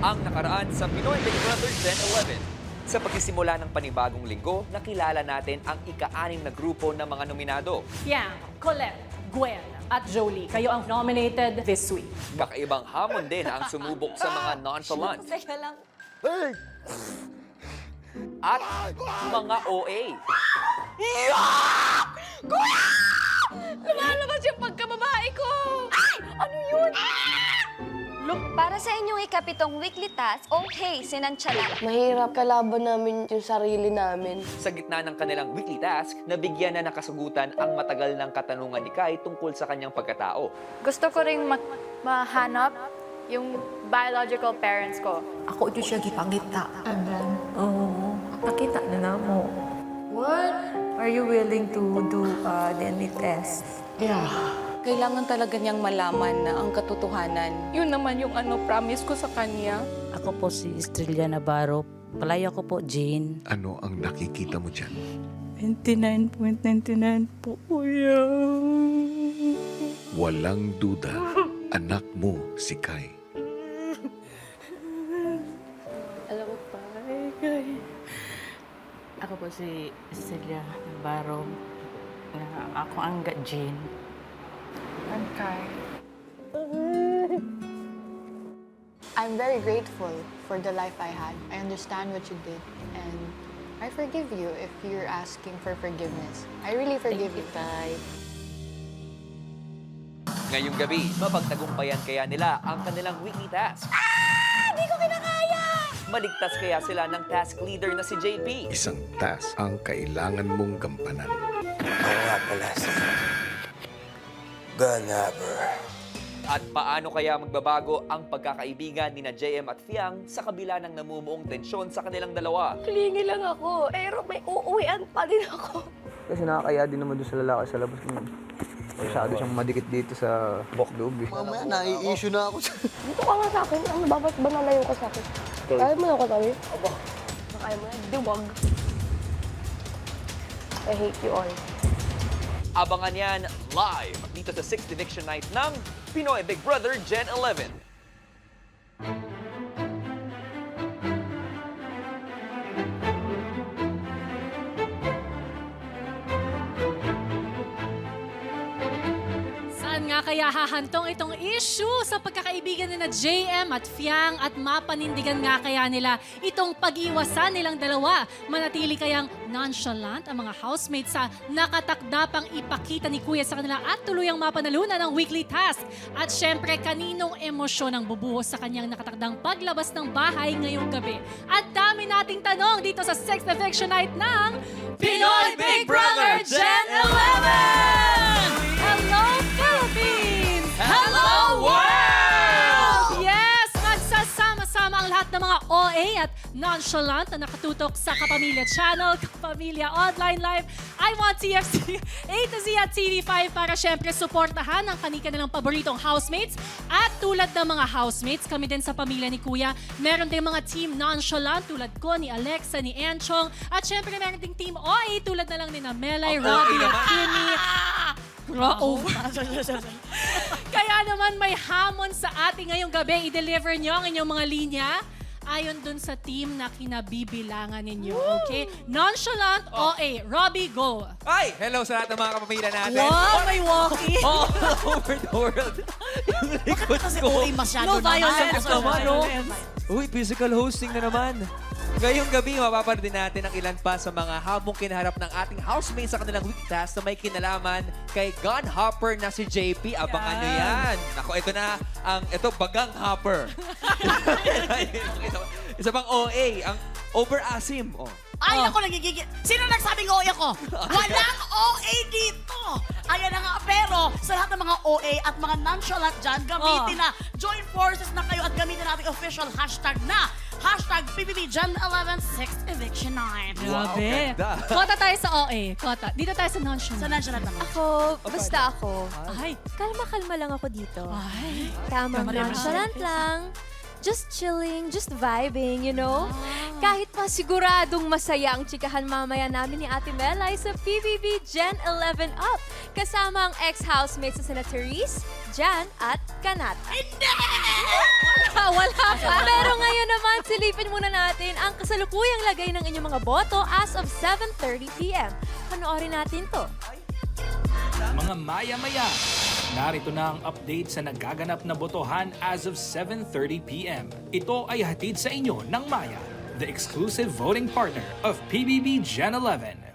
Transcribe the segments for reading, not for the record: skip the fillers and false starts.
ang nakaraan sa Pinoy Big Brother Gen 11. Sa pagsisimula ng panibagong linggo, nakilala natin ang ika-6 na grupo ng mga nominado. Yang, Colette, Gwen, at Jolie, kayo ang nominated this week. Kakaibang hamon din ang sumubok sa mga nonchalant Teka lang. at mga OA. Lumalabas yung pagkababae ko! Ay! Ano yun? Look, para sa inyong ikapitong weekly task, okay, sinantsalan. Mahirap kalaban namin yung sarili namin. Sa gitna ng kanilang weekly task, nabigyan na nakasagutan ang matagal ng katanungan ni Kai tungkol sa kanyang pagkatao. Gusto ko ring mahanap yung biological parents ko. Ako ito siya gipangita. Oo. Nakita na mo. What? Are you willing to do DNA test? Yeah. Kailangan talaga niyang malaman na ang katotohanan. Yun naman yung promise ko sa kanya. Ako po si Estrella Navarro. Palaya ko po, Jane. Ano ang nakikita mo dyan? 29.99 po, kuya. Walang duda, anak mo si Kai. Alam mo pa, Kai. Ako po si Estrella Navarro. Ako ang Jane. I'm Kai. I'm very grateful for the life I had. I understand what you did, and I forgive you if you're asking for forgiveness. I really forgive you. Kai. Ngayong gabi, mapagtagumpayan kaya nila ang kanilang weekly task. Hindi ko kinakaya! Maligtas kaya sila ng task leader na si JP. Isang task ang kailangan mong gampanan. Ako nga pala si Ganapper. At paano kaya magbabago ang pagkakaibigan ni na JM at Fiang sa kabila ng namumuong tensyon sa kanilang dalawa? Klingi lang ako, pero may uuwian pa din ako. Kasi nakakaya din naman doon sa lalaki sa labas. Masyado siyang madikit dito sa loob eh. Mamaya, nai-issue na ako. Dito ka nga sa akin. Ano ba? Ba't ba nalayo ka sa akin? Kaya mo na ako tayo? Kaya mo na, diwag. I hate you all. Abangan yan live dito sa 6th Eviction Night ng Pinoy Big Brother Gen 11. Saan nga kaya hahantong itong issue sa pagkakaibigan ni na JM at Fiang at mapanindigan nga kaya nila itong pag-iwasan nilang dalawa? Manatili kayang nonchalant ang mga housemates sa nakatakda pang ipakita ni Kuya sa kanila at tuluyang mapanalunan ng weekly task? At syempre, kaninong emosyon ang bubuhos sa kanyang nakatakdang paglabas ng bahay ngayong gabi? At dami nating tanong dito sa 6th Eviction Night ng Pinoy Big Brother Gen 11! Hello, Philippines! Hello, world! Yes! Magsasama-sama ang lahat ng mga OA at nonchalant na nakatutok sa Kapamilya Channel, Kapamilya Online Live, I Want TFC, A to Z at TV5 para syempre suportahan ang kanilang paboritong housemates. At tulad ng mga housemates, kami din sa pamilya ni Kuya, meron din mga team nonchalant tulad ko, ni Alexa, ni Enchong, at syempre meron ding team OA tulad na lang ni na Melay, Robbie, at Kimi. Kaya naman may hamon sa ating ngayong gabi. I-deliver nyo ang inyong mga linya ayon dun sa team na kinabibilangan ninyo. Okay? Nonchalant, OA. Robbie, go. Ay! Hello sa lahat ng mga kapamilya natin. Wow, may walkie. All over the world. Yung likod ko. No violence naman, no? Uy, physical hosting na naman. Ngayong gabi, mapapanood din natin ang ilan pa sa mga hamong kinaharap ng ating housemates sa kanilang week task na may kinalaman kay gun hopper na si JP. Abangan nyo yan. Ako, ito na ito, bagang hopper. Isa pang OA, ang over-asim. Oh. Ay, naku, nagigigil. Sino nagsabing OA ako? Walang OA dito! Ayan na nga, pero sa lahat ng mga OA at mga nonchalant dyan, gamitin na. Join forces na kayo at gamitin natin official hashtag na. Hashtag PBBGen11 6th Eviction Night. Grabe. Kota tayo sa OA. Kota. Dito tayo sa nonchalant. Sa nonchalant naman. Ako, basta ako. Ay. Kalma-kalma lang ako dito. Ay. Tamang nonchalant lang. Just chilling, just vibing, you know? Kahit pa siguradong masaya ang chikahan mamaya namin ni Ate Melay sa PBB Gen 11 Up. Kasama ang ex-housemates sa sina Therese, Jan at Kanat. Hindi! Wala pa. Pero ngayon Silipin muna natin ang kasalukuyang lagay ng inyong mga boto as of 7:30 p.m. Panoorin natin to. Mga maya-maya, narito na ang update sa nagaganap na botohan as of 7:30 p.m. Ito ay hatid sa inyo ng Maya, the exclusive voting partner of PBB Gen 11.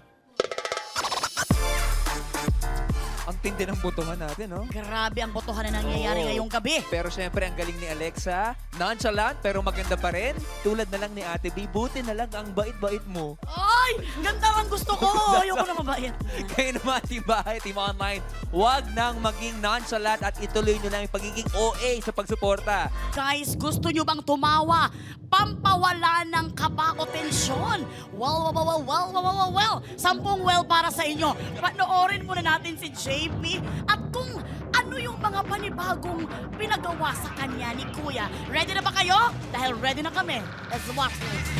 Ang tindi ng botohan natin, no? Grabe ang botohan na nangyayari ngayong gabi. Pero syempre, ang galing ni Alexa, nonchalant pero maganda pa rin. Tulad na lang ni Ate B, buti na lang ang bait-bait mo. Ay! Ganda ang gusto ko! Ayoko na mabait. Kayo naman, Team Bahay, Team Online, huwag nang maging nonchalant at ituloy nyo lang yung pagiging OA sa pagsuporta. Guys, gusto nyo bang tumawa? Pampawala ng kaba o tensyon. Well. 10 well para sa inyo. Panoorin muna natin si JP at kung ano yung mga panibagong pinagawa sa kanya ni Kuya. Ready na ba kayo? Dahil ready na kami. Let's watch this.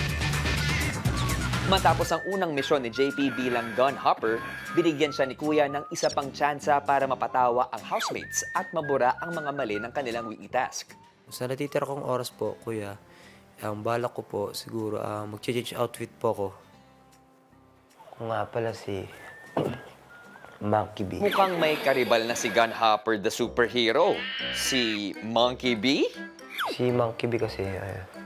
Matapos ang unang misyon ni JP bilang gun hopper, binigyan siya ni Kuya ng isa pang tsansa para mapatawa ang housemates at mabura ang mga mali ng kanilang weekly task. Sa natitira kong oras po, Kuya, ang balak ko po siguro mag-change outfit po ko. Kung nga pala si Monkey B. Mukhang may karibal na si gun hopper the superhero. Si Monkey B? Si Monkey B kasi,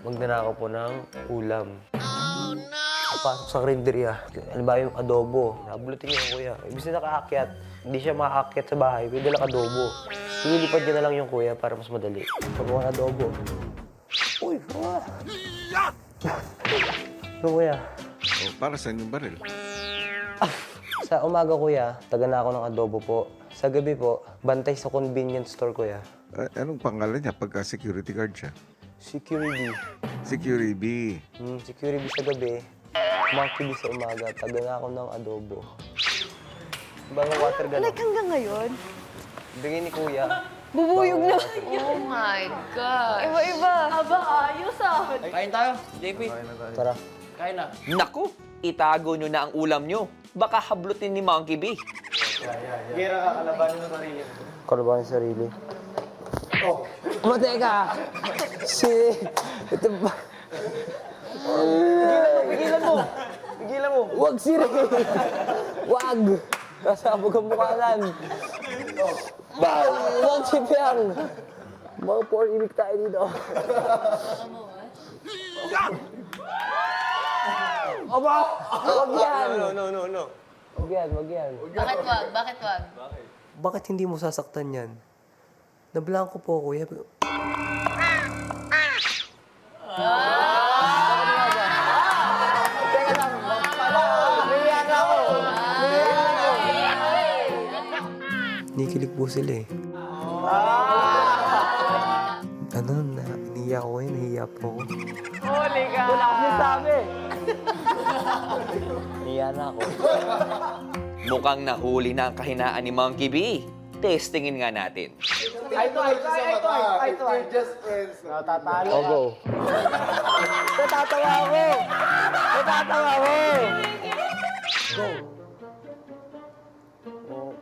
magnanakaw po ng ulam. Oh no! Pasok sa karinderya. Halimbawa yung adobo. Nabulutin niya yung Kuya. Ibig na nakaakyat, hindi siya makaakyat sa bahay. May dalang adobo. Ililipad niya na lang yung Kuya para mas madali. Pagkawa ng adobo. Uy, Kuya! Ano, Kuya? O, para saan yung baril? Sa umaga, Kuya, taga na ako ng adobo po. Sa gabi po, bantay sa convenience store, Kuya. Anong pangalan niya pagka security guard siya? Security. Security B. Security sa gabi. Monkey B sa umaga. Taga na ako ng adobo. Bagong water gano'n. Like hanggang ngayon? Bigay ni Kuya. Bubuyog na. Oh my God. Iba-iba. Aba, ayos ah. Kain tayo, JP. Tara. Kain na. Naku, itago nyo na ang ulam nyo. Baka hablutin ni Monkey B. Gira ka, kalabanin sa sarili. Kalabanin sa sarili. Oh, mateka! Ito ba? Pigilan mo. Wag si Ray! Wag! Kasabog ang mukhanan. Wag si Piang! Mga poor ibig tayo dito. Aba! Wag yan! No. Wag yan. Bakit wag? Bakit wag? Bakit hindi mo sasaktan yan? Nablanko po, Kuya. Teka lang, nahiya na ako. Nikilig po sila eh. Nahiya ko eh. Nahiya po ako. Huli ka. Wala kasi sabi. Nahiya na ako. Mukhang nahuli na ang kahinaan ni Monkey B. Testingin nga natin. Ito. Just friends. Tatalo. Oh, go. Natatawa ako. Go.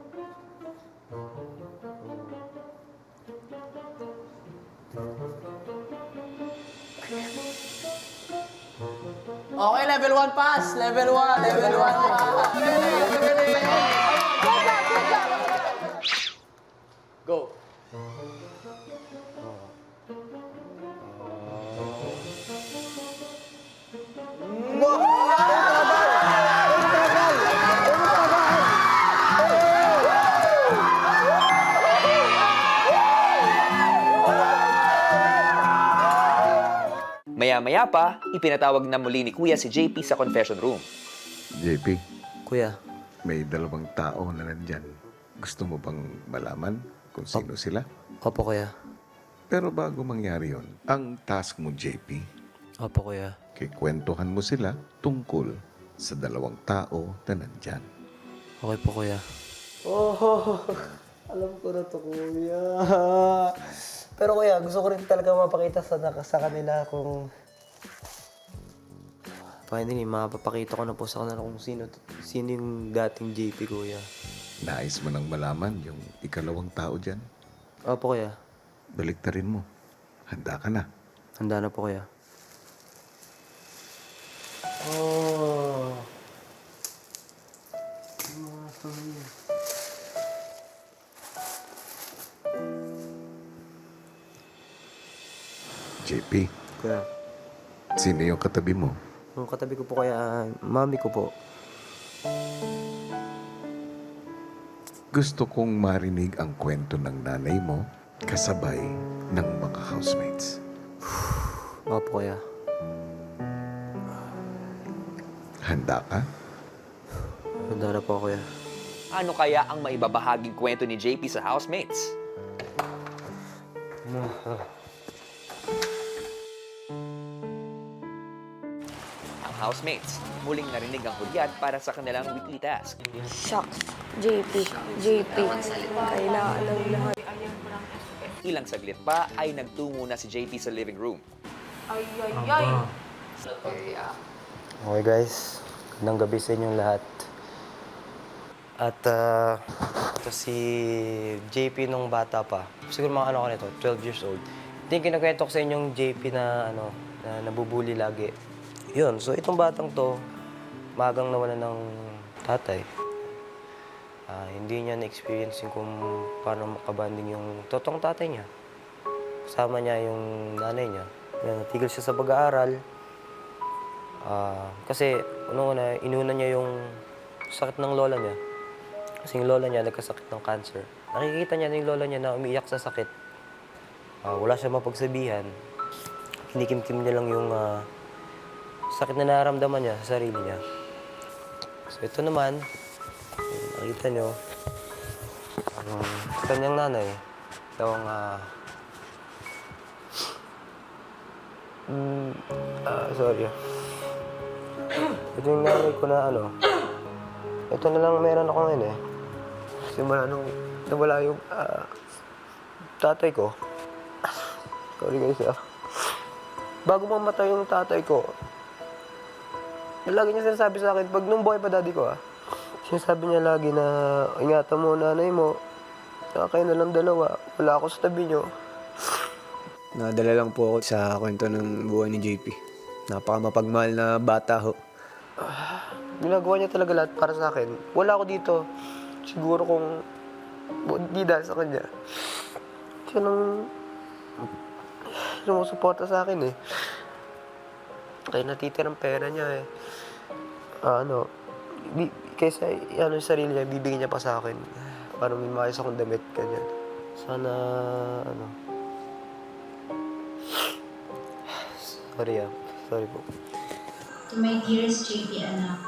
Okay, level 1 pass. Level 1 pass. Go. Maya-maya pa, ipinatawag na muli ni Kuya si JP sa confession room. JP, Kuya, may dalawang tao na nandyan. Gusto mo bang malaman kung sino sila? Opo, Kuya. Pero bago mangyari yon, ang task mo, JP, Opo, Kuya. kikwentuhan mo sila tungkol sa dalawang tao na nandyan. Okay po, Kuya. Oh, alam ko na to, Kuya. Pero Kuya, gusto ko rin talaga mapakita sa kanila kung... Finally, mapapakita ko na po sa kanila kung sino yung dating JP, Kuya. Nais mo nang malaman yung ikalawang tao dyan? Opo, Kuya. Baliktarin mo. Handa ka na. Handa na po, Kuya. Oh. JP, Kuya, sino yung katabi mo? yung katabi ko po kaya, mami ko po. Gusto kong marinig ang kwento ng nanay mo kasabay ng mga housemates. Opo, kuya. Handa ka? Handa na po, kuya. Ano kaya ang maibabahaging kwento ni JP sa housemates? Ang housemates, muling narinig ang hudyat para sa kanilang weekly task. Shucks. JP. Kailangan ng lahat. Ilang saglit pa ay nagtungo na si JP sa living room. Okay, guys. Magandang gabi sa inyong lahat. At ito si JP nung bata pa. Siguro mga ano ko nito, 12 years old. Ito yung kinakwento ko sa inyong JP na nabubuli lagi. Yun, so itong batang to, magang nawalan ng tatay. Hindi niya na-experience yung kung paano makabanding yung totoong tatay niya. Kasama niya yung nanay niya. Yan, natigil siya sa pag-aaral. Kasi una, inuna niya yung sakit ng lola niya. Kasi yung lola niya nagkasakit ng cancer. Nakikita niya yung lola niya na umiiyak sa sakit. Wala siya mapagsabihan. Kinikimkim niya lang yung sakit na nararamdaman niya sa sarili niya. So ito naman, nakita niyo, kanyang nanay, daw ang sorry. Ito yung nanay ko na ito na lang meron ako ngayon eh. Simula nung nawala yung tatay ko. Sorry guys Bago mamatay yung tatay ko, lagi niya sinasabi sa akin, pag nung buhay pa daddy ko sinasabi niya lagi na, ingatan mo nanay mo, kayo na lang dalawa, wala ako sa tabi niyo. Nadala lang po ako sa kwento ng buhay ni JP. Napaka mapagmahal na bata ho. Ginagawa niya talaga lahat para sa akin. Wala ako dito. Siguro kung di dahil sa kanya. Siya nang sumusuporta sa akin eh. Kaya natitirang pera niya eh. Kaysa yung sarili niya, bibigyan niya pa sa akin. Para may maayos akong damit, ganyan. Sana, Sorry po. To my dearest JP anak,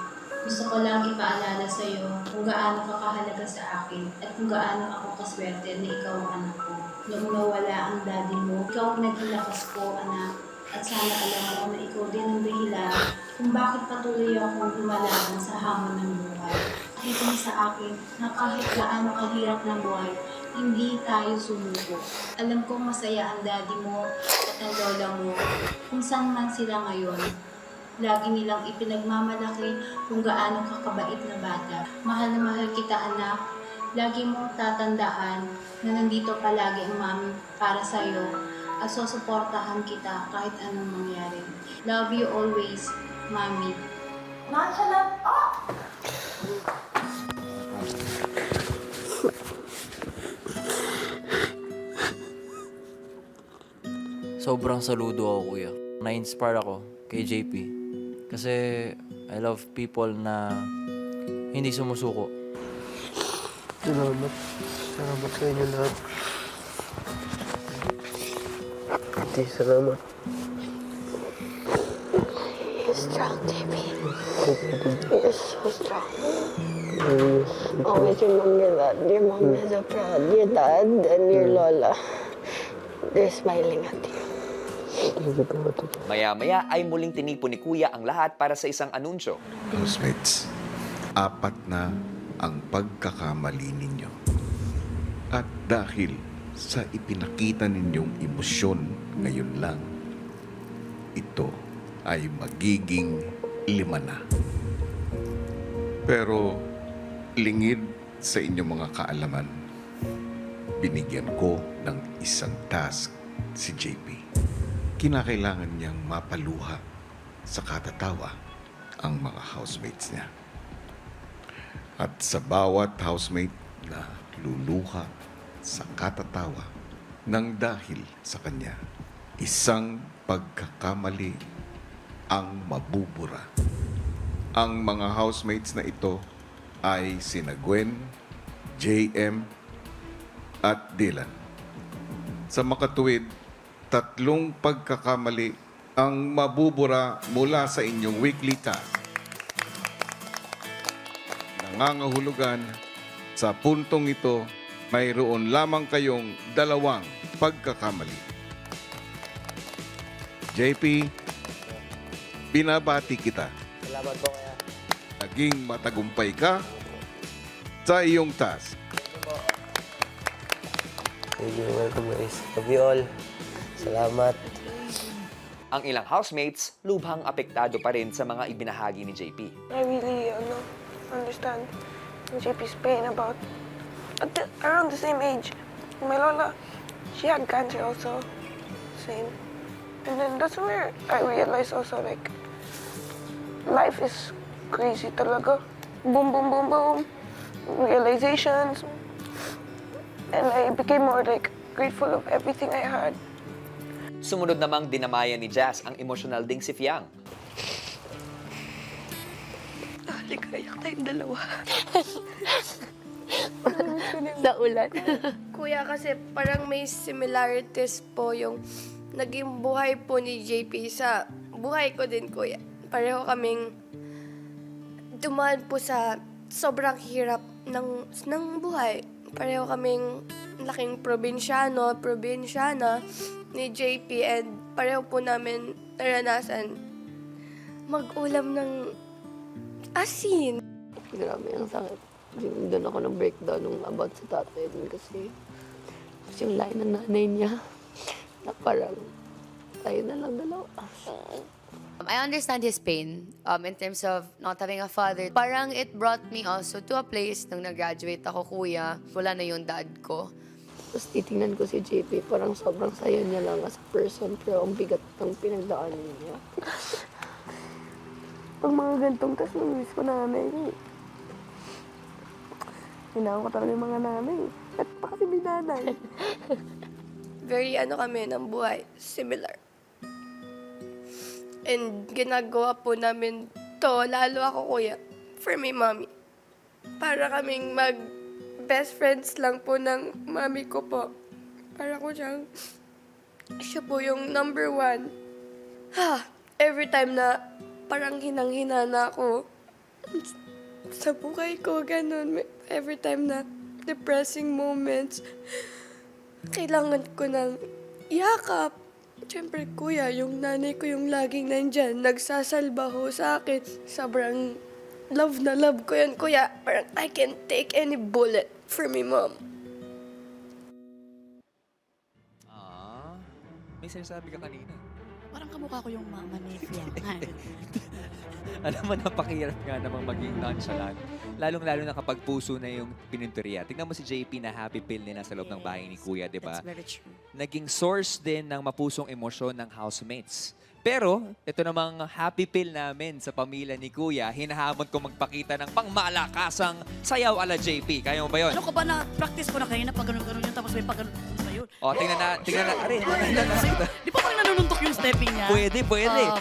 gusto ko lang ipaalala sa iyo kung gaano ka kahalaga sa akin at kung gaano ako kaswerte na ikaw ang anak ko. Noong nawala ang daddy mo, ikaw ang naging lakas ko, anak. At sana alam mo na ikaw din ang dahilan kung bakit patuloy akong lumalaban sa hamon ng buhay. Nakita mo sa akin na kahit gaano kahirap ng buhay, hindi tayo sumuko. Alam kong masaya ang daddy mo at ang lola mo kung saan man sila ngayon. Lagi nilang ipinagmamalaki kung gaano kakabait na bata. Mahal na mahal kita, anak. Lagi mong tatandaan na nandito palagi ang mami para sa'yo at susuportahan kita kahit anong mangyari. Love you always, Mami. Nonchalant! Sobrang saludo ako, kuya. Na-inspire ako kay JP. Kasi I love people na hindi sumusuko. Salamat. Salamat sa inyo lahat. Ate, salamat. You're strong, JP. You're so strong. Always remember that. Your mom is so proud. Your dad and your lola, they're smiling at you. Maya-maya ay muling tinipon ni Kuya ang lahat para sa isang anunsyo. Housemates, 4 na ang pagkakamali ninyo. At dahil sa ipinakita ninyong emosyon ngayon lang, ito ay magiging 5 na. Pero lingid sa inyong mga kaalaman, binigyan ko ng isang task si JP. Kinakailangan niyang mapaluha sa katatawa ang mga housemates niya. At sa bawat housemate na luluha sa katatawa nang dahil sa kanya, isang pagkakamali ang mabubura. Ang mga housemates na ito ay sina Gwen, JM, at Dylan. Sa makatuwid, 3 pagkakamali ang mabubura mula sa inyong weekly task. Nangangahulugan, sa puntong ito, mayroon lamang kayong 2 pagkakamali. JP, binabati kita. Salamat po kaya. Naging matagumpay ka sa iyong task. Thank you. Welcome guys. Love you all. Salamat. Ang ilang housemates lubhang apektado pa rin sa mga ibinahagi ni JP. I really understand JP's pain about around the same age. My Lola, she had cancer also. Same. And then that's where I realized also like life is crazy talaga. Boom, boom, boom, boom. Realizations. And I became more like grateful of everything I had. Sumunod namang dinamayan ni Jazz ang emosyonal ding si Fiang. Halika, tayong dalawa. Sa ulan. Kuya, kasi parang may similarities po yung naging buhay po ni JP sa buhay ko din, kuya. Pareho kaming dumaan po sa sobrang hirap ng buhay. Pareho kaming laking probinsyana ni JP and pareho po namin naranasan mag-ulam ng asin. Grabe ang sakit. Doon ako ng-breakdown nung about sa tatay din kasi yung line ng nanay niya na parang tayo na lang dalawa. I understand his pain in terms of not having a father. Parang it brought me also to a place nung nag-graduate ako, kuya. Wala na yung dad ko. Tapos titingnan ko si JP, parang sobrang saya niya lang as a person, pero ang bigat ng pinagdaanan niya. Pag mga gantong tas, namiss ko nanay niya. Hinahan ko talaga yung mga nanay. At pa kasi may nanay. Very kami ng buhay, similar. And ginagawa po namin to, lalo ako, kuya, for my mommy. Para kaming best friends lang po ng mami ko po. Para ko siya po yung number 1. Every time na parang hinang-hina na ako sa buhay ko, ganun. Every time na depressing moments, kailangan ko ng yakap. Siyempre, kuya, yung nanay ko yung laging nandyan, nagsasalba ho sa akin. Sobrang love na love ko yun, kuya. Parang I can take any bullet for me, mom. May sinasabi ka kanina. Parang kamukha ko yung mama ni Fiang. Alam mo, napakahirap nga namang maging nonchalant. Lalong-lalo na kapag puso na yung pininteriya. Tingnan mo si JP na happy pill nila sa loob ng bahay ni Kuya, di ba? That's very true. Naging source din ng mapusong emosyon ng housemates. Pero, ito namang happy pill namin sa pamilya ni Kuya, hinahamon ko magpakita ng pangmalakasang sayaw ala JP. Kaya mo ba yun? Ano ko ba na practice ko na kanina pag ganun-ganun yun tapos may pag ganun pa yun? O, tingnan na. Arin, Di ba parang nanununtok yung stepping niya? Pwede.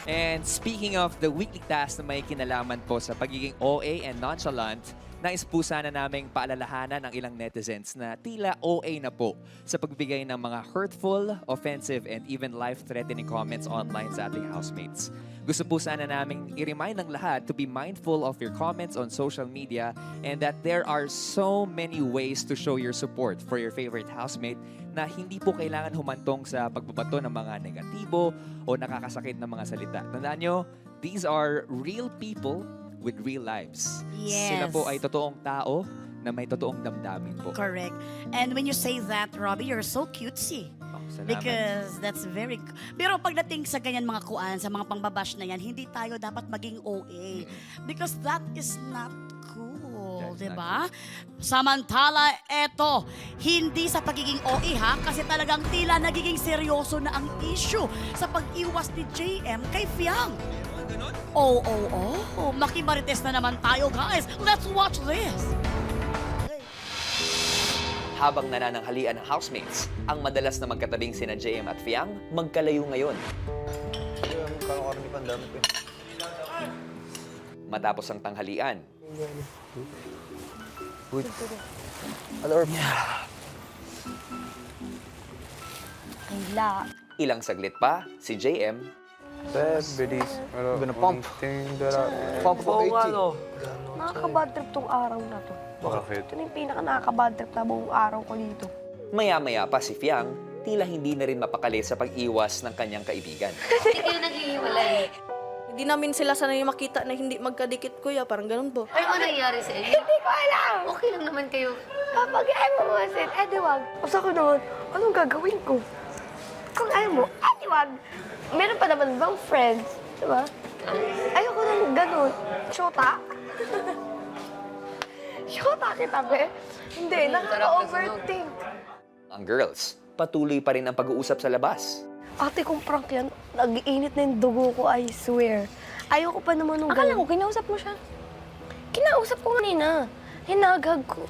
And speaking of the weekly task na may kinalaman po sa pagiging OA and nonchalant, nais po sana naming paalalahanan ang ilang netizens na tila OA na po sa pagbigay ng mga hurtful, offensive, and even life-threatening comments online sa ating housemates. Gusto po sana naming i-remind ng lahat to be mindful of your comments on social media and that there are so many ways to show your support for your favorite housemate na hindi po kailangan humantong sa pagbabato ng mga negatibo o nakakasakit na mga salita. Tandaan nyo, these are real people with real lives. Yes. Sila po ay totoong tao na may totoong damdamin po. Correct. And when you say that, Robbie, you're so cutesy. Salamat. Because that's very... Pero pagdating sa ganyan mga kuan, sa mga pangbabash na yan, hindi tayo dapat maging OA. Because that is not cool, di ba? Samantala, eto, hindi sa pagiging OA ha, kasi talagang tila nagiging seryoso na ang issue sa pag-iwas ni JM kay Fiang. Makimarites na naman tayo, guys. Let's watch this. Habang nanananghalian ng housemates, ang madalas na magkatabing sina JM at Fiang magkalayo ngayon. Matapos ang tanghalian, ilang saglit pa, si JM Nakaka-bad trip tong araw na to. Bakit? Ito na yung pinaka-nakaka-bad trip na buong araw ko dito. maya-maya pa si Fiang tila hindi na rin mapakali sa pag-iwas ng kanyang kaibigan. Hindi kayo naghihiwalay. Hindi namin sila sanay makita na hindi magkadikit, kuya. Parang ganun po. Ano nangyari sa inyo? Hindi ko alam! Okay lang naman kayo. Kapag ayaw mo masin, wag. Basta ko naman, anong gagawin ko? Kung ayaw mo, wag. Meron pa naman bang friends? Diba? Ayoko nang ganun. Shota? Shota kita, be? Hindi, nakaka-overthink. Ang girls, patuloy pa rin ang pag-uusap sa labas. Ate kong prank yan, nag-iinit na yung dugo ko, I swear. Ayoko pa naman nung Akala ganun. ko, kinausap mo siya. Kinausap ko kanina. Hinagag ko.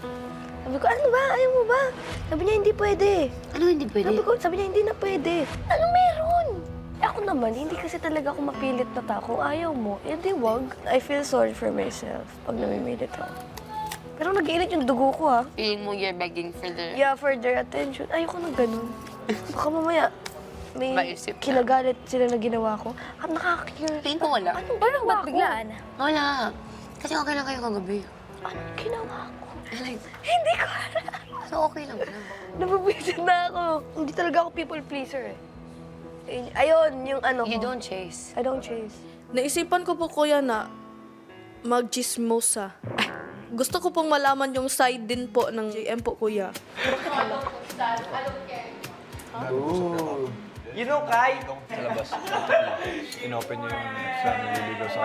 Sabi ko, ano ba? Ayaw mo ba? Sabi niya, hindi pwede. Ano hindi pwede? Sabi niya, hindi na pwede. Ano meron? Ako naman, hindi kasi talaga ako mapilit na tao. Kung ayaw mo, edi wag. I feel sorry for myself pag namimilit ako. Pero nag-iinit yung dugo ko, ha? Feeling mo you're begging for their... Yeah, for their attention. Ayoko na ganun. Baka mamaya, may Maisip na. kinagalit sila na ginawa ko. At nakaka-curious. Tingin ko wala. Anong ginawa ko? biglaan? Wala. Kasi okay lang kayo kagabi. Anong ginawa ko? Like, Hindi ko alam. so okay lang na. Nababisit na ako. Hindi talaga ako people pleaser, eh. Ayun, yung ano You ko. don't chase. I don't chase. Naisipan ko po, kuya, na mag-chismosa. Gusto ko pong malaman yung side din po ng JM po, kuya. You know, Kai? Sa labas. Inopen niyo yung sa naliligaw sa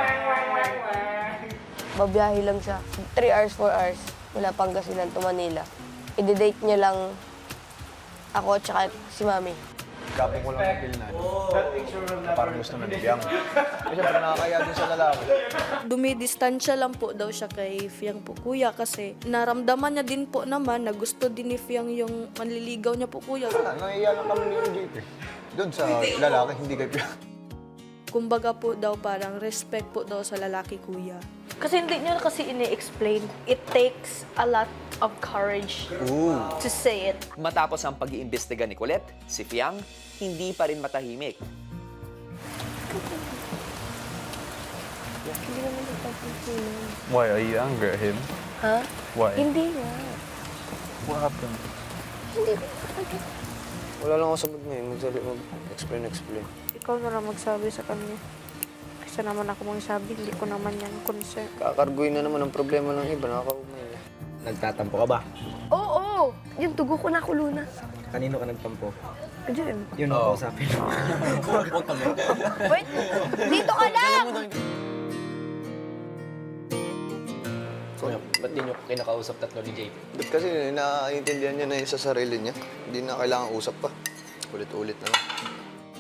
Babiyahe lang siya. 3 hours, 4 hours. Mula Pangasinan to Manila. I-date niya lang ako at si Mami. Kapag ko lang napil na. Parang gusto na nibiyang. Kasi siyempre nakakaya din sa lalaki. Dumidistansya lang po daw siya kay Fiang po, kuya, kasi naramdaman niya din po naman na gusto din ni Fiang yung manliligaw niya po, kuya. Nangiya lang kami ni JP. Doon sa lalaki, hindi kay Pia. Kumbaga po daw parang respect po daw sa lalaki, kuya. Kasi hindi niya kasi ini-explain. It takes a lot of courage to say it. Matapos ang pag-iimbestiga ni Colette, si Fiang hindi pa rin matahimik. Hindi naman nagpapansinan. Why? Are you angry at him? Ha? Why? Hindi nga. What happened? Hindi ko. Wala lang ako sa mood ngayon. Mag-explain. Ikaw na lang magsabi sa kanya. Kasi naman ako magsabi, hindi ko naman yan concern. Kakarguin na naman ang problema ng iba. Nakakaumay. Nagtatampo ka ba? Oo! Yung dugo ko nakulo na. Kanino ka nagtampo? Diyan. Yun ang kausapin. Wait! Dito ka lang! Ba't di nyo kinakausap tatlo ni JP? Ba't kasi naiintindihan niya na yun sa sarili niya. Hindi na kailangan usap pa. Ulit-ulit na lang.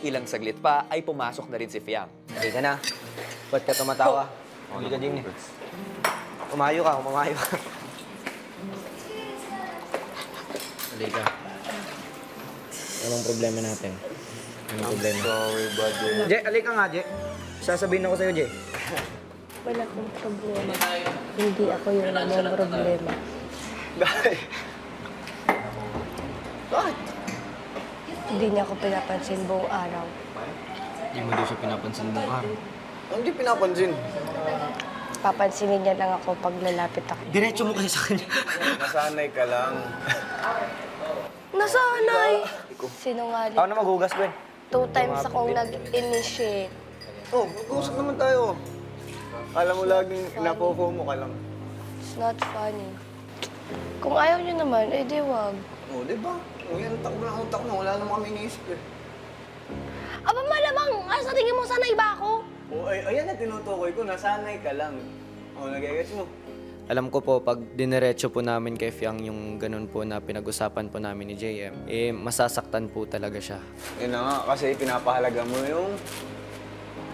Ilang saglit pa ay pumasok na rin si Fiang. Hindi ka na. Ba't ka tumatawa? Hindi ka din eh. Umayo ka. Hindi ka. Anong problema natin? Anong problema? Sorry, buddy. Je, alika nga, Je. Sasabihin ako sa'yo, Je. Wala akong problema. Hindi ako yung namang problema. Bakit? Hindi niya ako pinapansin buong araw. Hindi mo daw siya pinapansin mo araw. Hindi pinapansin. Papansinin niya lang ako pag lalapit ako. Diretso mo kasi sa kanya. Nasanay ka lang. Nasanay! Sinungaling. Ako na maghugas, Ben. 2 times akong nag-initiate. Oh, mag-uusap naman tayo. Alam mo laging napoko mo ka lang. It's not funny. Kung ayaw niyo naman, di wag. Oh, di ba? Oh, yan, takbo ng utak mo. Wala naman kami iniisip eh. Aba malamang, sa tingin mo sanay ba ako? Oh, ayan na tinutukoy ko. Nasanay ka lang. Oh, nagigets mo. Alam ko po, pag dinerecho po namin kay Fiang yung ganun po na pinag-usapan po namin ni JM, masasaktan po talaga siya. Yun na nga, kasi pinapahalaga mo yung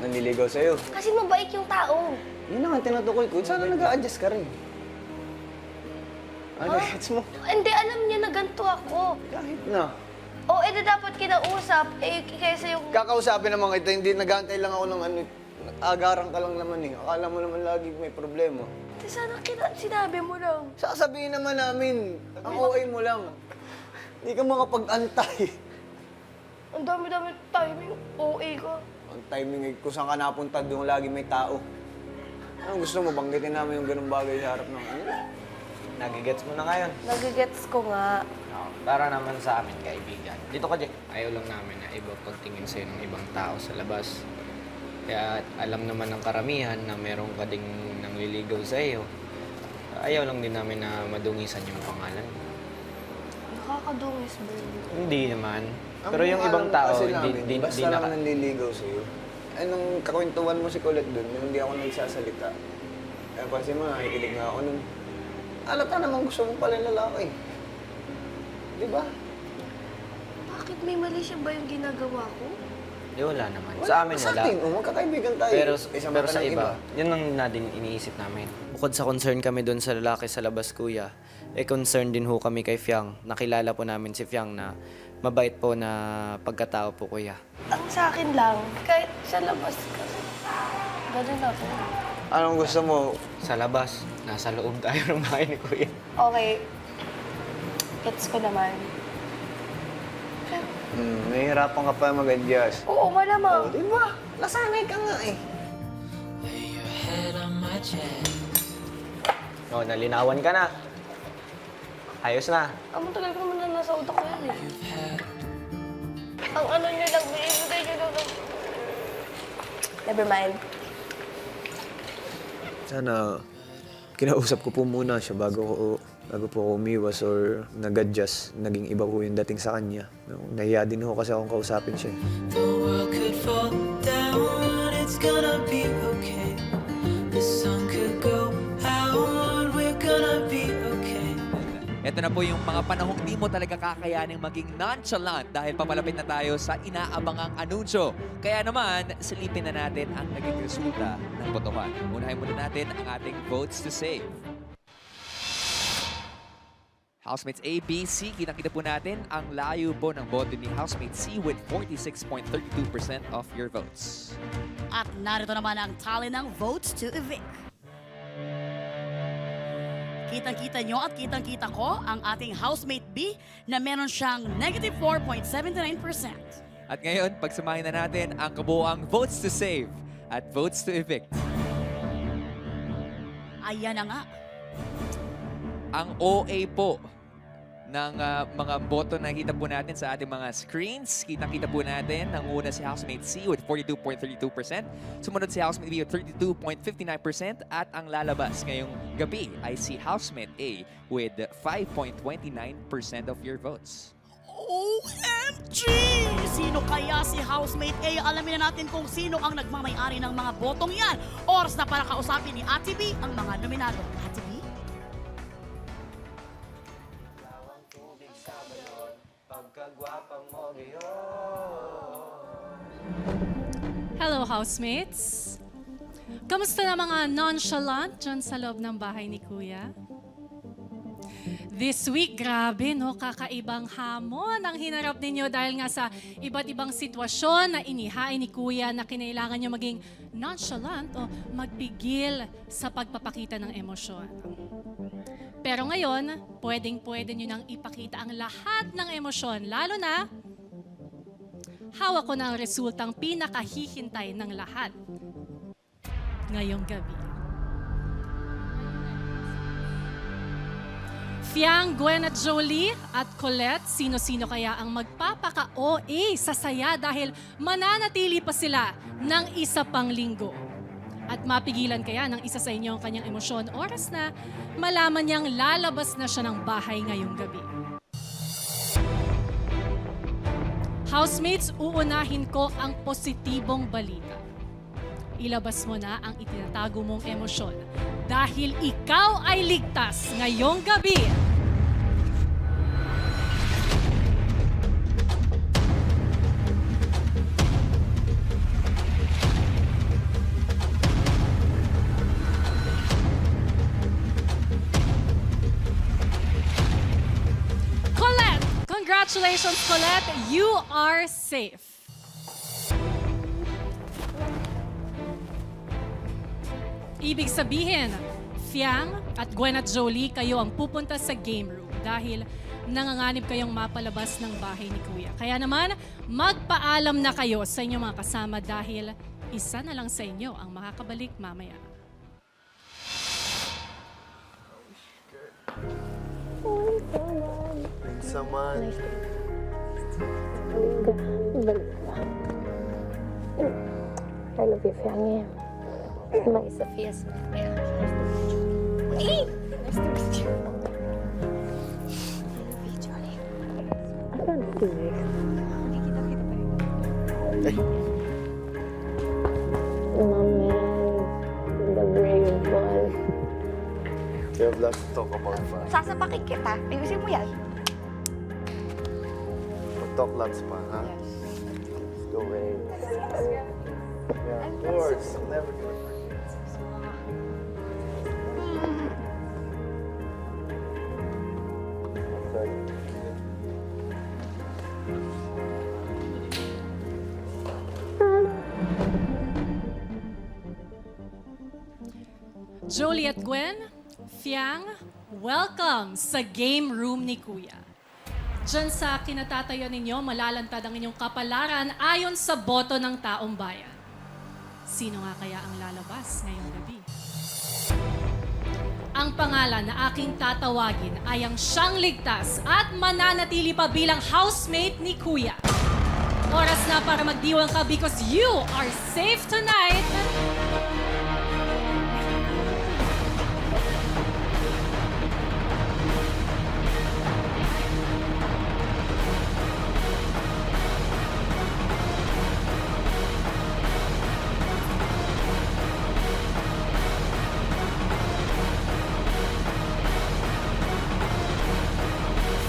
nanliligaw sa'yo. Kasi mabait yung tao. Yun naman, tinutukoy ko. Sana nag-a-adjust ka rin. Ano, gets mo? Hindi, alam niya na ganito ako. Kahit na. O, dapat kinausap. Kaysa yung... Kakausapin naman kita, hindi nag-aantay lang ako ng ano. Agarang ka lang naman eh. Akala mo naman lagi may problema. Sana sinabi mo lang. Sasabihin naman namin, ang OA mo lang. Hindi ka makapag-antay. Ang dami-dami timing. OA ka. Ang timing eh, kung saan ka napunta, doon lagi may tao. Anong gusto mo? Banggitin namin yung ganung bagay sa harap ng ano? Nagigets mo na ngayon. Nagigets ko nga. Para naman sa amin, kaibigan. Dito ka, Jack. Ayaw lang namin na iba pagtingin sa'yo ng ibang tao sa labas. Kaya alam naman ng karamihan na meron ka ding nangliligaw sa iyo. Ayaw lang din namin na madungisan yung pangalan mo. Nakakadungis ba yun? Hindi naman. Pero yung ibang tao, hindi basta lang nanliligaw sa'yo. Anong kakwentuhan mo si Colette dun, nung hindi ako nagsasalita. Kaya kasi mo, nakikinig nga ako nun. Alata naman gusto mo pala lalaki. Di ba? Bakit may mali siya ba yung ginagawa ko? Di wala naman. Sa amin Sa wala. atin, magkakaibigan tayo. Pero mata sa ng iba, yun ang natin iniisip namin. Bukod sa concern kami doon sa lalaki sa labas, kuya, concern din ho kami kay Fiang. Nakilala po namin si Fiang na mabait po na pagkatao po, kuya. Ang sa akin lang, kahit sa labas kasi, ganun ako. Anong gusto mo? Sa labas, nasa loob tayo ng bahay ni Kuya. Okay, gets ko naman. Nahihirapan ka pa mag-adjust. Oo, malamang. Di ba? Nasanay ka nga eh. Oh, nalinawan ka na. Ayos na. Ang tagal ko naman na nasa utak ko yan eh. Ang ano nyo lang, binibigay nyo lang. Never mind. Sana kinausap ko po muna siya bago po ako umiwas or nag-adjust. Naging iba po yung dating sa kanya. No, nahiya din ho kasi akong kausapin siya. The world could fall down, it's gonna be okay. The sun could go out, we're gonna be okay. Ito na po yung mga panahong di mo talaga kakayaning maging nonchalant dahil papalapit na tayo sa inaabangang anunsyo. Kaya naman, silipin na natin ang naging resulta ng botohan. Unahin muna natin ang ating votes to save. Housemates A, B, C, kitang-kita po natin ang layo po ng boto ni Housemate C with 46.32% of your votes. At narito naman ang tally ng votes to evict. Kitang-kita nyo at kitang-kita ko ang ating housemate B na meron siyang negative 4.79%. At ngayon, pagsamahin na natin ang kabuoang votes to save at votes to evict. Ayan na nga. Ang OA po ng mga boto na nakita po natin sa ating mga screens. Kitang-kita po natin ang una si Housemate C with 42.32%. Sumunod si Housemate B with 32.59%. At ang lalabas ngayong gabi ay si Housemate A with 5.29% of your votes. OMG! Sino kaya si housemate A? Alamin na natin kung sino ang nagmamayari ng mga botong yan. Oras na para kausapin ni Ate B ang mga nominado. Ate B? Hello, housemates! Kamusta na mga nonchalant dyan sa loob ng bahay ni Kuya? This week, grabe, no? Kakaibang hamon ang hinarap ninyo dahil nga sa iba't ibang sitwasyon na inihain ni Kuya na kinailangan nyo maging nonchalant o magpigil sa pagpapakita ng emosyon. Pero ngayon, pwedeng-pwede nyo nang ipakita ang lahat ng emosyon, lalo na hawak ko na ang resultang pinakahihintay ng lahat ngayong gabi. Fiang, Gwen at Jolie at Colette, sino-sino kaya ang magpapaka-OA sa saya dahil mananatili pa sila ng isa pang linggo? At mapigilan kaya ng isa sa inyo ang kanyang emosyon oras na malaman niyang lalabas na siya ng bahay ngayong gabi? Housemates, uunahin ko ang positibong balita. Ilabas mo na ang itinatago mong emosyon dahil ikaw ay ligtas ngayong gabi. Congratulations, Colette! You are safe. Ibig sabihin, Fiang at Gwen at Jolie, kayo ang pupunta sa game room dahil nanganganib kayong mapalabas ng bahay ni Kuya. Kaya naman, magpaalam na kayo sa inyong mga kasama dahil isa na lang sa inyo ang makakabalik mamaya. Saman. I love you, Fiang. My Sophia. Hey! Nice to meet you. I can't do it. My man, the brave one. We have lots to talk about, pa. Sasapakin kita. Ayusin mo yan. We'll talk lots pa, ha? Let's go, Ray. Yeah, of course. I'm never gonna forget. Sorry. Jolie at Gwen, Fiang, welcome sa game room ni Kuya. Diyan sa kinatatayo ninyo, malalantad ang inyong kapalaran ayon sa boto ng taong bayan. Sino nga kaya ang lalabas ngayong gabi? Ang pangalan na aking tatawagin ay ang siyang ligtas at mananatili pa bilang housemate ni Kuya. Oras na para magdiwang ka because you are safe tonight.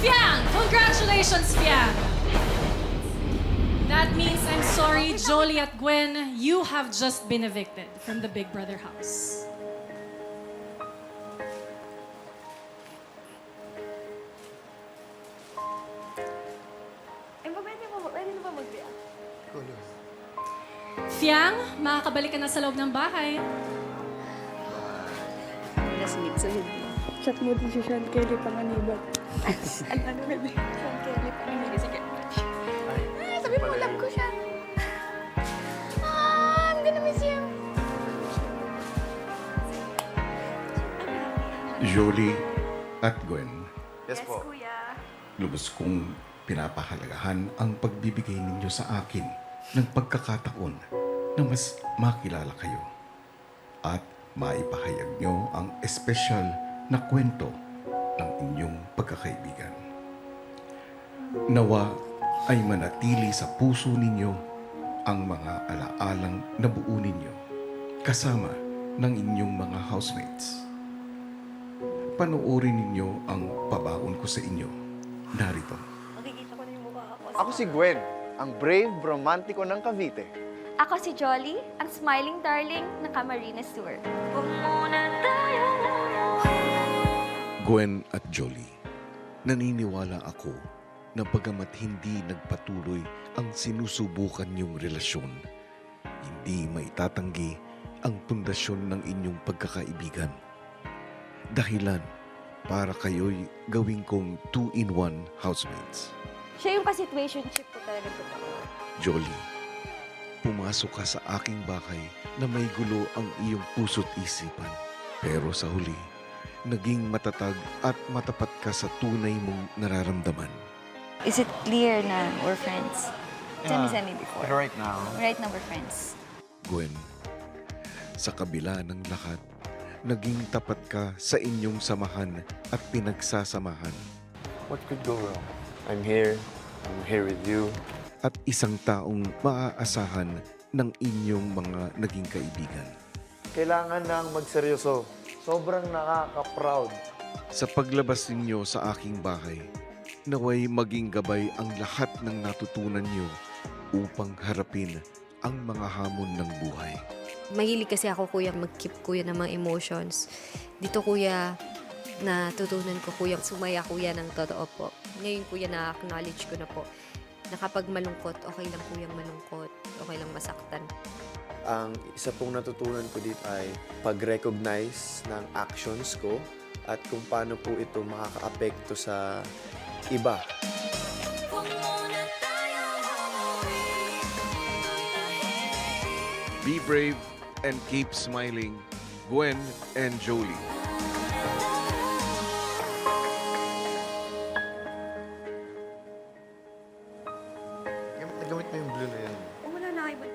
Fiang! Congratulations, Fiang! That means, I'm sorry, Jolie at Gwen, you have just been evicted from the Big Brother house. Pwede na ba mag-react? Fiang, makakabalik ka na sa loob ng bahay. Sunod-sunod. Chat mo din si Sean Kelly Panganiban. Ano pwede? Sean Kelly Panganiban. Sige. Sabi mo, love ko siya. I'm gonna miss you. Jolie at Gwen, Yes, po. Kuya. lubos kong pinapahalagahan ang pagbibigay ninyo sa akin ng pagkakataon na mas makilala kayo at maipahayag nyo ang espesyal na kwento ng inyong pagkakaibigan. Nawa ay manatili sa puso ninyo ang mga alaalang nabuo ninyo kasama ng inyong mga housemates. Panoorin ninyo ang pabaon ko sa inyo. Narito. Makikita ko na yung mukha ko. Ako si Gwen, ang brave romantiko ng Cavite. Ako si Jolly, ang smiling darling ng Camarines Tour. Gwen at Jolie, naniniwala ako na bagamat hindi nagpatuloy ang sinusubukan niyong relasyon, hindi maitatanggi ang pundasyon ng inyong pagkakaibigan. Dahilan para kayo'y gawin kong 2-in-1 housemates. Siya yung ka-situationship ko talaga totoo. Jolie, pumasok ka sa aking bahay na may gulo ang iyong puso't isipan. Pero sa huli, naging matatag at matapat ka sa tunay mong nararamdaman. Is it clear na we're friends? Semi before. Right now. Right now we're friends. Gwen, sa kabila ng lahat, naging tapat ka sa inyong samahan at pinagsasamahan. What could go wrong? I'm here with you. At isang taong maaasahan ng inyong mga naging kaibigan. Kailangan nang magseryoso. Sobrang nakaka-proud. Sa paglabas ninyo sa aking bahay, naway maging gabay ang lahat ng natutunan nyo upang harapin ang mga hamon ng buhay. Mahilig kasi ako, kuya, mag-keep, kuya, ng mga emotions. Dito, kuya, natutunan ko, kuya, sumaya kuya ng totoo po. Ngayon kuya, na-acknowledge ko na po na kapag malungkot, okay lang kuyang malungkot, okay lang masaktan. Ang isa pong natutunan ko dito ay pag-recognize ng actions ko at kung paano po ito makaka-apekto sa iba. Be brave and keep smiling. Gwen and Jolie. Gamit mo yung blue na yan. Wala na kayo.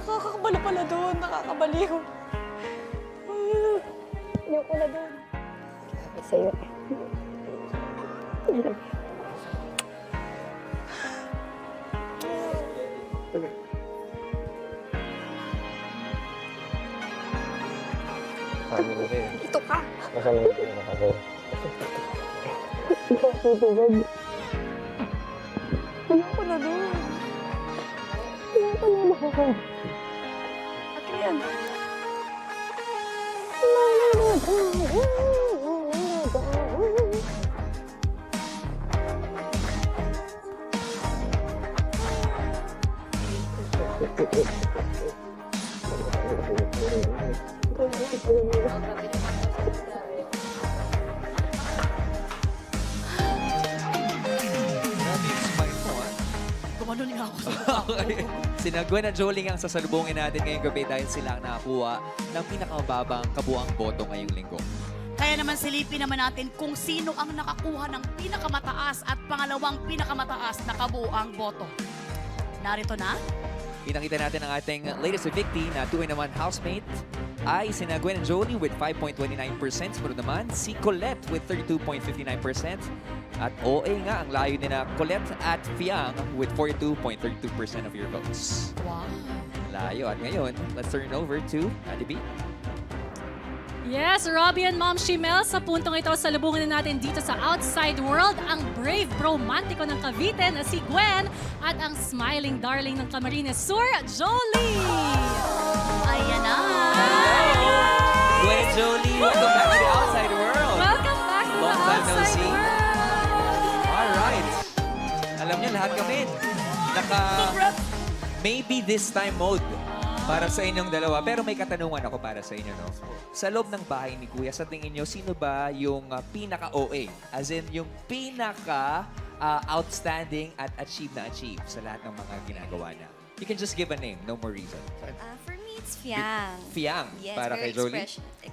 Nakakabala pala doon. Nakakabaliw. Ayoko na doon. Sa'yo. Sabi ko sa'yo. Ito ka. Masalamat ko na ako. Ayoko na doon. Ayoko na doon. Akin yan. Gumanon nga ako sa Okay. Sina Gwen at Jolie ang sasalubungin natin ngayong gabi dahil sila ang nakakuha ng pinakamababang kabuang boto ngayong linggo. Kaya naman silipin naman natin kung sino ang nakakuha ng pinakamataas at pangalawang pinakamataas na kabuang boto. Narito na. Pinakita natin ang ating latest evictee na tuwing naman housemate ay sina Gwen and Jolie with 5.29%. Sunod naman si Colette with 32.59%. At OA nga ang layo ni na Colette at Fiang with 42.32% of your votes. Wow. Layo. At ngayon, let's turn over to Ate B. Yes, Robbie and Mom Shimel, sa puntong ito, salubungin na natin dito sa Outside World ang brave romantiko ng Cavite na si Gwen at ang smiling darling ng Camarines Sur, Jolie! Ayan na! Gwen and Jolie, welcome back to the Outside World! Welcome back to the Long time no Outside see. World! Alright. Alam niyo, lahat kami maybe this time mode para sa inyong dalawa. Pero may katanungan ako para sa inyo, no? Sa loob ng bahay ni Kuya, sa tingin nyo, sino ba yung pinaka-OA? As in, yung pinaka-outstanding at achieve sa lahat ng mga ginagawa niya? You can just give a name, no more reason. For me, it's Fiang. Fiang, Yes, para very kay Jolie?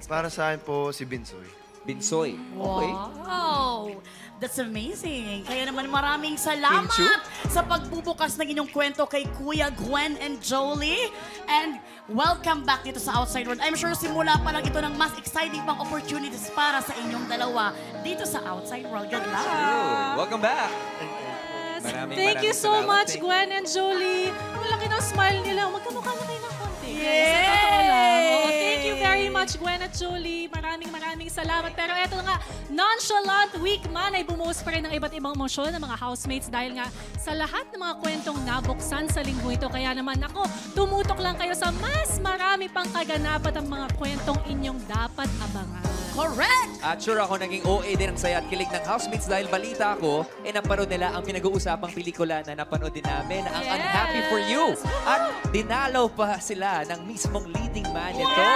Para sa akin po, si Binsoy. Binsoy. Okay. Wow! That's amazing. Kaya naman maraming salamat sa pagbubukas ng inyong kwento kay Kuya Gwen and Jolie. And welcome back dito sa Outside World. I'm sure simula pa lang ito ng mas exciting pang opportunities para sa inyong dalawa dito sa Outside World. Good luck! Welcome back! Thank you so much, Gwen and Jolie. Ang laki ng smile nila. Magkamukha na kayo ng konti. Yay! Sa totoo lang. Oo, thank you very much, Gwen at Jolie. Maraming salamat. Pero eto nga, nonchalant week man ay bumuhos pa rin ng iba't ibang emosyon ng mga housemates dahil nga sa lahat ng mga kwentong nabuksan sa linggo ito. Kaya naman ako, tumutok lang kayo sa mas marami pang kaganapan ng mga kwentong inyong dapat abangan. Correct! At sure ako naging OA din ang saya at kilig ng housemates dahil balita ko, napanood nila ang pinag-uusapang pelikula na napanood din namin, ang Yes! Unhappy for You. At dinalaw pa sila ng mismong leading man nito.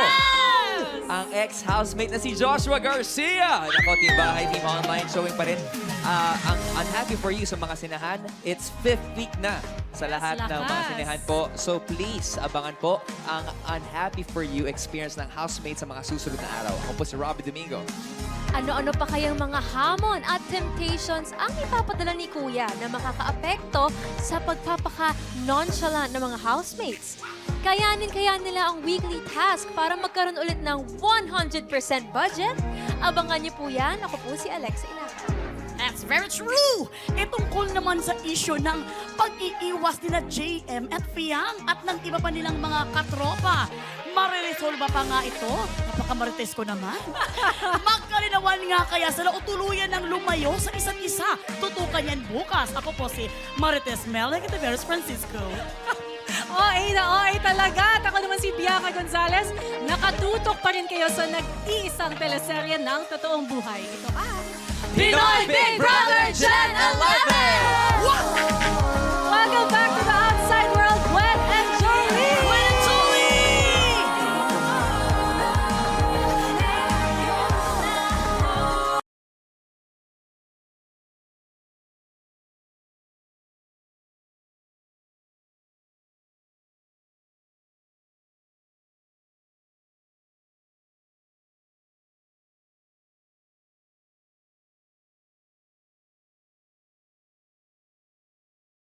Ang ex-housemate na si Joshua Garcia. Nako, Team Bahay, Team Online, showing pa rin ang Unhappy for You sa mga sinahan. It's 5th week na sa lahat ng mga sinahan po. So please, abangan po ang Unhappy for You experience ng housemates sa mga susunod na araw. Ako po si Robbie Domingo. Ano-ano pa kayang mga hamon at temptations ang ipapadala ni Kuya na makakaapekto sa pagpapaka-nonchalant ng mga housemates? Kayanin kaya nila ang weekly task para magkaroon ulit ng 100% budget? Abangan niyo po yan. Ako po si Alexa Ilaca. That's very true! Tungkol naman sa issue ng pag-iiwas nila JM at Fiang at ng iba pa nilang mga katropa. Mariresolve pa nga ito. Napaka-marites ko naman. Magkalinawan nga kaya sila o tuluyan ng lumayo sa isa't isa. Tutukan yan bukas. Ako po si Marites Mel Hecataveros Francisco. OA na OA talaga. At ako naman si Bianca Gonzalez. Nakatutok pa rin kayo sa nag-iisang teleserye ng totoong buhay. Ito ang Pinoy Big Brother Gen 11!